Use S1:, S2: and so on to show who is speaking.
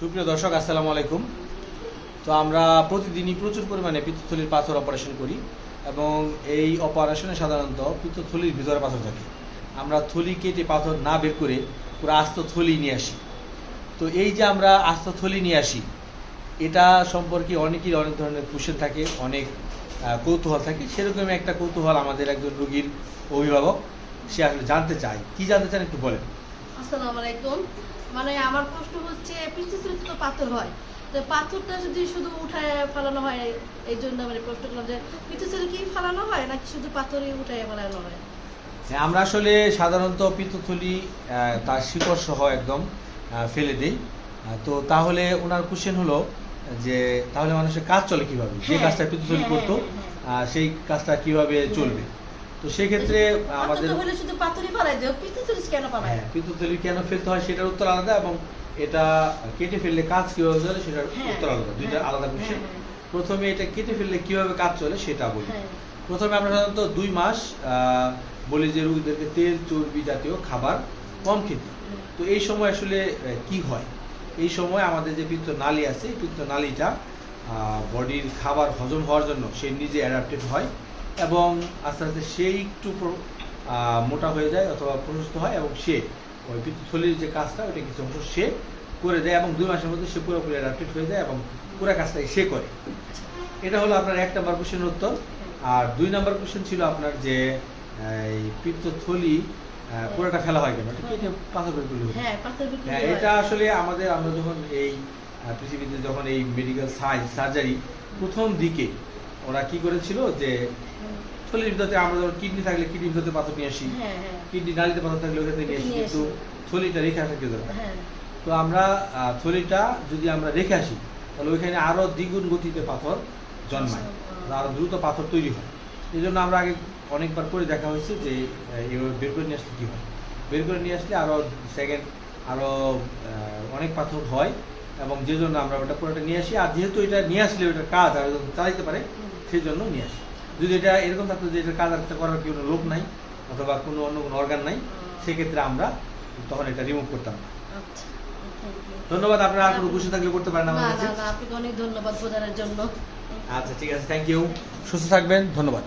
S1: সুপ্রিয় দর্শক, আসসালামু আলাইকুম। তো আমরা প্রতিদিনই প্রচুর পরিমাণে পিত্তথলির পাথর অপারেশন করি এবং এই অপারেশনে সাধারণত পিত্তথলির ভিতরে পাথর থাকে। আমরা থলি কেটে পাথর না বের করে পুরো আস্ত থলি নিয়ে আসি। তো এই যে আমরা আস্ত থলি নিয়ে আসি, এটা সম্পর্কে অনেকেরই অনেক ধরনের কোশ্চেন থাকে, অনেক কৌতূহল থাকে। সেরকমই একটা কৌতূহল আমাদের একজন রোগীর অভিভাবক, সে আসলে জানতে চায়। কি জানতে চান একটু বলেন।
S2: আসসালামু আলাইকুম। মানে আমার প্রশ্ন হচ্ছে, পিত্তথলিতে তো পাথর হয়, তো পাথরটা যদি শুধু উঠায় ফেলানো হয়, এই জন্য মানে প্রশ্ন করলাম যে পিত্তথলি কি ফেলানো হয় নাকি শুধু পাথরই উঠায় ফেলানো হয়?
S1: হ্যাঁ, আমরা আসলে সাধারণত পিত্তথলি তার শিকড় সহ একদম ফেলে দিই। তো তাহলে ওনার কোশ্চেন হলো যে তাহলে মানুষের কাজ চলে কিভাবে, যে কাজটা পিত্তথলি করতো সেই কাজটা কিভাবে চলবে। তো সেক্ষেত্রে আমাদের
S2: শুধু পাথরই ফেলাই দেয়, পিত্তথলি কেন ফেলায়?
S1: হ্যাঁ, পিত্তথলি কেন ফেলতে হয় সেটার উত্তর আলাদা, এবং এটা কেটে ফেললে কাজ কিভাবে চলে সেটার উত্তর আলাদা। দুইটা আলাদা কোশ্চেন। প্রথমে এটা কেটে ফেললে কিভাবে কাজ চলে সেটা বলি। প্রথমে আমরা সাধারণত 2 মাস বলি যে রোগীদেরকে তেল চর্বি জাতীয় খাবার কম খেতে। তো এই সময় আসলে কি হয়, এই সময় আমাদের যে পিত্তনালী আছে, পিত্তনালীটা বডির খাবার হজম হওয়ার জন্য সে নিজে অ্যাডাপ্টেড হয় এবং আস্তে আস্তে সেই একটু মোটা হয়ে যায় অথবা প্রশস্ত হয়, এবং সে ওই পিত্তথলির যে কাজটা ওইটা কিছু অংশ সে করে দেয় এবং 2 মাসের মধ্যে সে পুরোপুরি অ্যাডাপ্টেড হয়ে যায় এবং পুরো কাজটাই সে করে। এটা হলো আপনার 1 নম্বর কোশ্চেনের উত্তর। আর 2 নম্বর কোশ্চেন ছিল আপনার যে এই পিত্তথলি পুরোটা ফেলা হয় কেন, এটা কেটে পাথর বের করলে। হ্যাঁ, এটা আসলে আমরা যখন এই পৃথিবীতে যখন এই মেডিকেল সায়েন্স সার্জারি প্রথম দিকে ওরা কি করেছিল যে থলির ভিতরে আমরা যখন কিডনি থাকলে কিডনির ভিতরে পাথর নিয়ে আসি, কিডনি নালীতে পাথর থাকলে ওখান থেকে নিয়ে আসি, কিন্তু থলিটা রেখে আসা কেউ দরকার। তো আমরা থলিটা যদি আমরা রেখে আসি তাহলে ওইখানে আরো দ্বিগুণ গতিতে পাথর জন্মায়, আরো দ্রুত পাথর তৈরি হয়। এই জন্য আমরা আগে অনেকবার করে দেখা হয়েছে যে এভাবে বের করে নিয়ে আসলে কি হয়, বের করে নিয়ে আসলে আরো সেকেন্ড আরো অনেক পাথর হয়, এবং যে জন্য আমরা ওটা পুরোটা নিয়ে আসি। আর যেহেতু এটা নিয়ে আসলে ওটার কাজ আর চালাইতে পারে, সেই জন্য নিয়ে আসি। যদি এটা এরকম থাকতো যে এটার কাজ আর করার কোনো লোক নাই অথবা কোনো অন্য কোনো অর্গান নাই, সেক্ষেত্রে আমরা তখন এটা রিমুভ করতাম না। ধন্যবাদ। আপনারা আর কোনো কোশ্চেন থাকলে করতে পারেন আমাদের কাছে।
S2: আপনাকে অনেক ধন্যবাদ বোঝানোর জন্য।
S1: আচ্ছা, ঠিক আছে, থ্যাংক ইউ। সুস্থ থাকবেন, ধন্যবাদ।